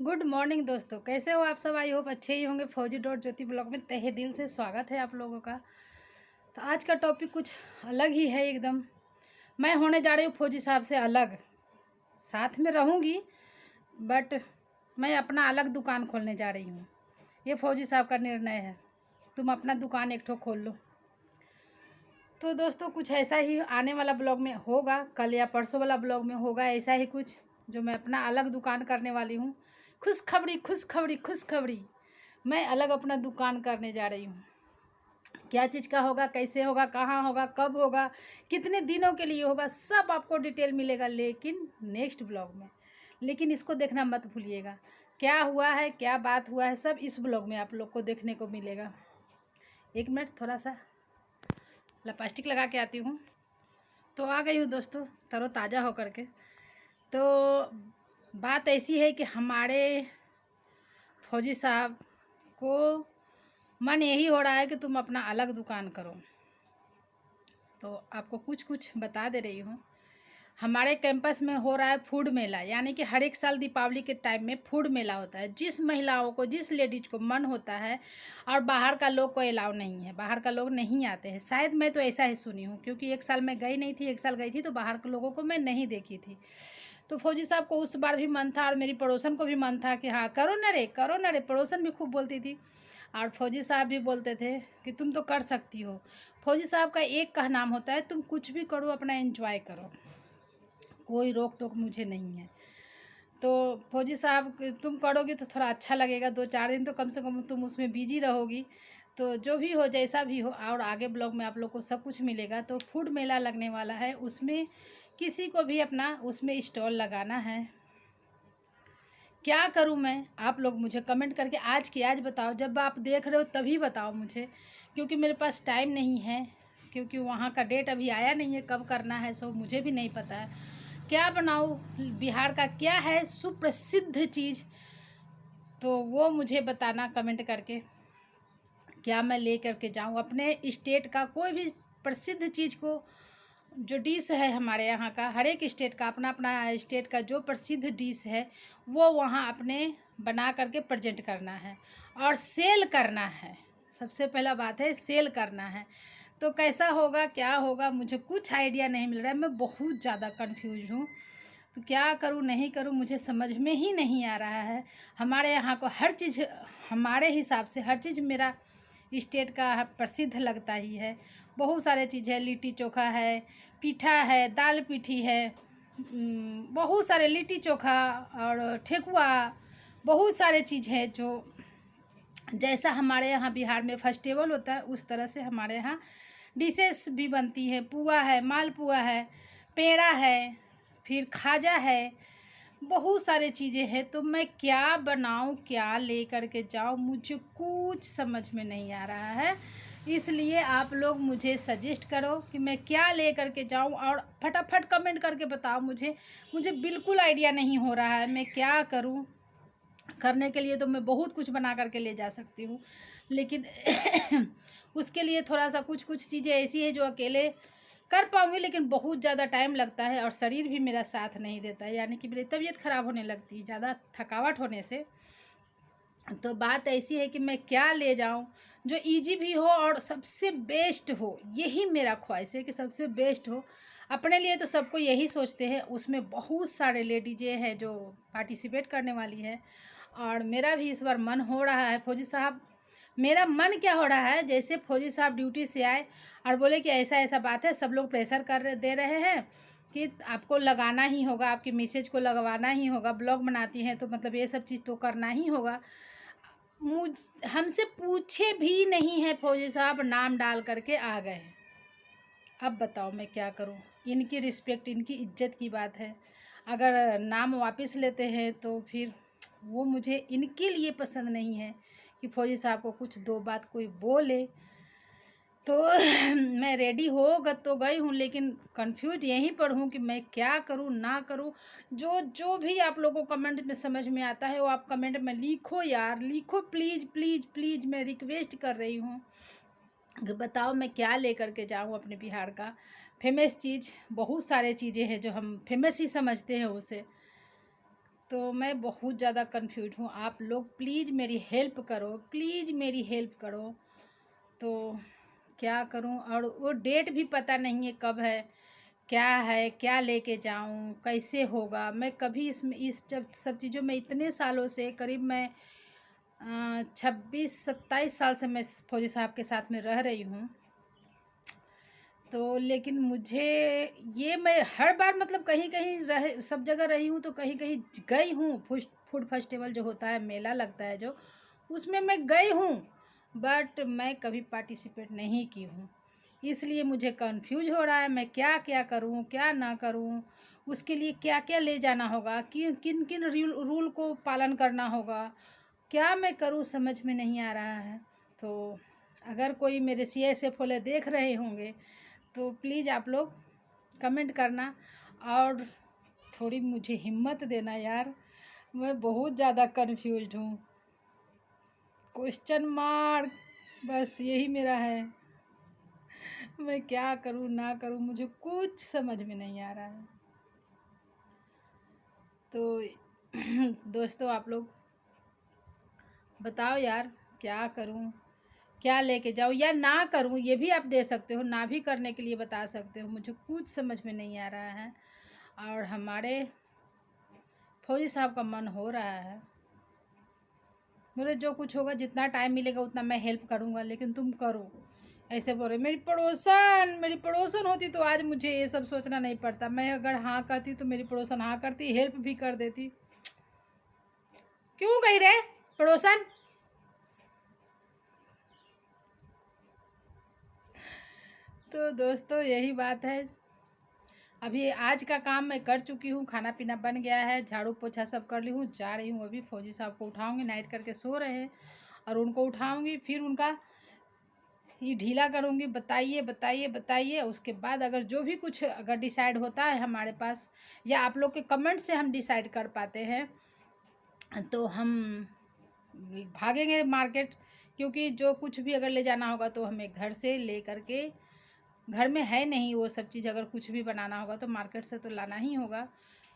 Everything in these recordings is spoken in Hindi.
गुड मॉर्निंग दोस्तों, कैसे हो आप सब। आई होप अच्छे ही होंगे। फौजी डॉट ज्योति ब्लॉग में तहे दिल से स्वागत है आप लोगों का। तो आज का टॉपिक कुछ अलग ही है एकदम। मैं होने जा रही हूँ फौजी साहब से अलग। साथ में रहूँगी बट मैं अपना अलग दुकान खोलने जा रही हूँ। ये फौजी साहब का निर्णय है। तुम अपना दुकान एक ठो खोल लो। तो दोस्तों कुछ ऐसा ही आने वाला ब्लॉग में होगा, कल या परसों वाला ब्लॉग में होगा ऐसा ही कुछ, जो मैं अपना अलग दुकान करने वाली हूँ। खुशखबरी खुशखबरी खुशखबरी, मैं अलग अपना दुकान करने जा रही हूँ। क्या चीज़ का होगा, कैसे होगा, कहाँ होगा, कब होगा, कितने दिनों के लिए होगा, सब आपको डिटेल मिलेगा लेकिन नेक्स्ट ब्लॉग में। लेकिन इसको देखना मत भूलिएगा। क्या हुआ है, क्या बात हुआ है, सब इस ब्लॉग में आप लोग को देखने को मिलेगा। एक मिनट, थोड़ा सा लिपस्टिक लगा के आती हूँ। तो आ गई हूँ दोस्तों तरोताज़ा होकर के। तो बात ऐसी है कि हमारे फौजी साहब को मन यही हो रहा है कि तुम अपना अलग दुकान करो। तो आपको कुछ कुछ बता दे रही हूँ। हमारे कैंपस में हो रहा है फूड मेला, यानी कि हर एक साल दीपावली के टाइम में फूड मेला होता है। जिस महिलाओं को, जिस लेडीज को मन होता है, और बाहर का लोग को अलाउ नहीं है, बाहर का लोग नहीं आते हैं। शायद मैं तो ऐसा ही सुनी हूँ, क्योंकि एक साल मैं गई नहीं थी, एक साल गई थी तो बाहर के लोगों को मैं नहीं देखी थी। तो फौजी साहब को उस बार भी मन था और मेरी पड़ोसन को भी मन था कि हाँ करो ना रे, करो ना रे। पड़ोसन भी खूब बोलती थी और फौजी साहब भी बोलते थे कि तुम तो कर सकती हो। फौजी साहब का एक का नाम होता है, तुम कुछ भी करो, अपना एंजॉय करो, कोई रोक टोक मुझे नहीं है। तो फौजी साहब तुम करोगी तो थोड़ा अच्छा लगेगा, 2-4 दिन तो कम से कम तुम उसमें बिजी रहोगी। तो जो भी हो, जैसा भी हो, और आगे ब्लॉग में आप लोग को सब कुछ मिलेगा। तो फूड मेला लगने वाला है, उसमें किसी को भी अपना उसमें स्टॉल लगाना है। क्या करूं मैं, आप लोग मुझे कमेंट करके आज की आज बताओ। जब आप देख रहे हो तभी बताओ मुझे, क्योंकि मेरे पास टाइम नहीं है, क्योंकि वहाँ का डेट अभी आया नहीं है, कब करना है सो मुझे भी नहीं पता है। क्या बनाऊँ, बिहार का क्या है सुप्रसिद्ध चीज़, तो वो मुझे बताना कमेंट करके। क्या मैं ले करके जाऊँ अपने स्टेट का कोई भी प्रसिद्ध चीज़ को। जो डिश है हमारे यहाँ का, हर एक स्टेट का अपना अपना स्टेट का जो प्रसिद्ध डिश है वो वहाँ अपने बना करके प्रेजेंट करना है और सेल करना है। सबसे पहला बात है सेल करना है। तो कैसा होगा, क्या होगा, मुझे कुछ आइडिया नहीं मिल रहा है। मैं बहुत ज़्यादा कंफ्यूज हूँ। तो क्या करूँ नहीं करूँ मुझे समझ में ही नहीं आ रहा है। हमारे यहाँ को हर चीज़, हमारे हिसाब से हर चीज़ मेरा स्टेट का प्रसिद्ध लगता ही है। बहुत सारे चीज़ है, लिट्टी चोखा है, पीठा है, दाल पीठी है, बहुत सारे लिट्टी चोखा और ठेकुआ, बहुत सारे चीज़ है जो जैसा हमारे यहाँ बिहार में फेस्टिवल होता है उस तरह से हमारे यहाँ डिशेस भी बनती है। पुआ है, मालपुआ है, पेड़ा है, फिर खाजा है, बहुत सारे चीज़ें हैं। तो मैं क्या बनाऊं, क्या ले कर के जाऊं, मुझे कुछ समझ में नहीं आ रहा है। इसलिए आप लोग मुझे सजेस्ट करो कि मैं क्या ले कर के जाऊं, और फटाफट कमेंट करके बताओ मुझे। मुझे बिल्कुल आइडिया नहीं हो रहा है मैं क्या करूं। करने के लिए तो मैं बहुत कुछ बना करके ले जा सकती हूँ, लेकिन उसके लिए थोड़ा सा कुछ कुछ चीज़ें ऐसी है जो अकेले कर पाऊँगी, लेकिन बहुत ज़्यादा टाइम लगता है और शरीर भी मेरा साथ नहीं देता है, यानी कि मेरी तबीयत ख़राब होने लगती है ज़्यादा थकावट होने से। तो बात ऐसी है कि मैं क्या ले जाऊं जो इजी भी हो और सबसे बेस्ट हो। यही मेरा ख्वाहिश है कि सबसे बेस्ट हो। अपने लिए तो सबको यही सोचते हैं, उसमें बहुत सारे लेडीज़ें हैं जो पार्टिसिपेट करने वाली है। और मेरा भी इस बार मन हो रहा है फौजी साहब, मेरा मन क्या हो रहा है, जैसे फौजी साहब ड्यूटी से आए और बोले कि ऐसा ऐसा बात है, सब लोग प्रेशर कर दे रहे हैं कि आपको लगाना ही होगा, आपकी मैसेज को लगवाना ही होगा, ब्लॉग बनाती हैं तो मतलब ये सब चीज़ तो करना ही होगा। मुझ हमसे पूछे भी नहीं है फौजी साहब, नाम डाल करके आ गए। अब बताओ मैं क्या करूं। इनकी रिस्पेक्ट, इनकी इज्जत की बात है। अगर नाम वापस लेते हैं तो फिर वो मुझे इनके लिए पसंद नहीं है कि फौजी साहब को कुछ दो बात कोई बोले। तो मैं रेडी हो तो गई हूँ, लेकिन कंफ्यूज यहीं पर हूँ कि मैं क्या करूँ ना करूँ। जो जो भी आप लोगों को कमेंट में समझ में आता है वो आप कमेंट में लिखो यार, लिखो प्लीज़ प्लीज़ प्लीज़, मैं रिक्वेस्ट कर रही हूँ कि बताओ मैं क्या लेकर के जाऊँ अपने बिहार का फेमस चीज़। बहुत सारे चीज़ें हैं जो हम फेमस ही समझते हैं उसे। तो मैं बहुत ज़्यादा कंफ्यूज हूँ। आप लोग प्लीज़ मेरी हेल्प करो, प्लीज़ मेरी हेल्प करो। तो क्या करूँ, और वो डेट भी पता नहीं है कब है, क्या लेके जाऊँ, कैसे होगा। मैं कभी इसमें इस जब सब चीज़ों में इतने सालों से, करीब मैं 26-27 साल से मैं फौजी साहब के साथ में रह रही हूँ। तो लेकिन मुझे ये, मैं हर बार मतलब कहीं कहीं रह सब जगह रही हूँ, तो कहीं कहीं गई हूँ। फूड फेस्टिवल जो होता है, मेला लगता है जो, उसमें मैं गई हूँ, बट मैं कभी पार्टिसिपेट नहीं की हूँ। इसलिए मुझे कंफ्यूज हो रहा है, मैं क्या क्या करूँ, क्या ना करूँ। उसके लिए क्या क्या ले जाना होगा, किन किन रूल को पालन करना होगा, क्या मैं करूँ, समझ में नहीं आ रहा है। तो अगर कोई मेरे CSF वाले देख रहे होंगे तो प्लीज़ आप लोग कमेंट करना, और थोड़ी मुझे हिम्मत देना यार। मैं बहुत ज़्यादा कंफ्यूज्ड हूँ। क्वेश्चन मार्क, बस यही मेरा है। मैं क्या करूँ ना करूँ, मुझे कुछ समझ में नहीं आ रहा है। तो दोस्तों, आप लोग बताओ यार, क्या करूँ, क्या लेके जाऊँ या ना करूँ, ये भी आप दे सकते हो, ना भी करने के लिए बता सकते हो। मुझे कुछ समझ में नहीं आ रहा है, और हमारे फौजी साहब का मन हो रहा है। मेरे जो कुछ होगा, जितना टाइम मिलेगा उतना मैं हेल्प करूँगा, लेकिन तुम करो। ऐसे बोल रहे, मेरी पड़ोसन होती तो आज मुझे ये सब सोचना नहीं पड़ता। मैं अगर हाँ कहती तो मेरी पड़ोसन हाँ करती, हेल्प भी कर देती। क्यों कही रहे पड़ोसन? तो दोस्तों, यही बात है। अभी आज का काम मैं कर चुकी हूँ, खाना पीना बन गया है, झाड़ू पोछा सब कर ली हूँ, जा रही हूँ। अभी फौजी साहब को उठाऊँगी, नाइट करके सो रहे हैं, और उनको उठाऊँगी, फिर उनका ये ढीला करूँगी। बताइए बताइए बताइए। उसके बाद अगर जो भी कुछ अगर डिसाइड होता है हमारे पास, या आप लोग के कमेंट से हम डिसाइड कर पाते हैं, तो हम भागेंगे मार्केट। क्योंकि जो कुछ भी अगर ले जाना होगा तो हमें घर से ले करके, घर में है नहीं वो सब चीज़। अगर कुछ भी बनाना होगा तो मार्केट से तो लाना ही होगा।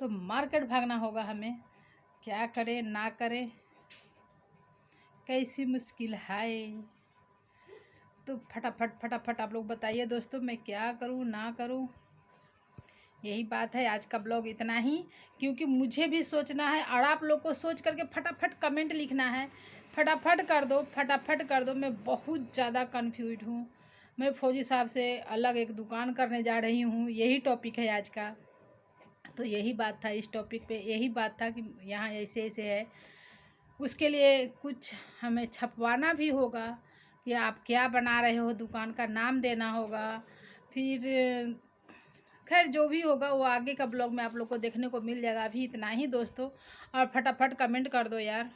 तो मार्केट भागना होगा हमें। क्या करें ना करें, कैसी मुश्किल है। तो फटाफट फटाफट आप लोग बताइए दोस्तों, मैं क्या करूं ना करूं। यही बात है, आज का ब्लॉग इतना ही। क्योंकि मुझे भी सोचना है, और आप लोग को सोच करके फटाफट कमेंट लिखना है। फटाफट कर दो, फटाफट कर दो। मैं बहुत ज़्यादा कंफ्यूज हूँ। मैं फौजी साहब से अलग एक दुकान करने जा रही हूँ, यही टॉपिक है आज का। तो यही बात था, इस टॉपिक पे यही बात था कि यहाँ ऐसे ऐसे है। उसके लिए कुछ हमें छपवाना भी होगा कि आप क्या बना रहे हो, दुकान का नाम देना होगा। फिर खैर जो भी होगा वो आगे का ब्लॉग में आप लोग को देखने को मिल जाएगा। अभी इतना ही दोस्तों, और फटाफट कमेंट कर दो यार।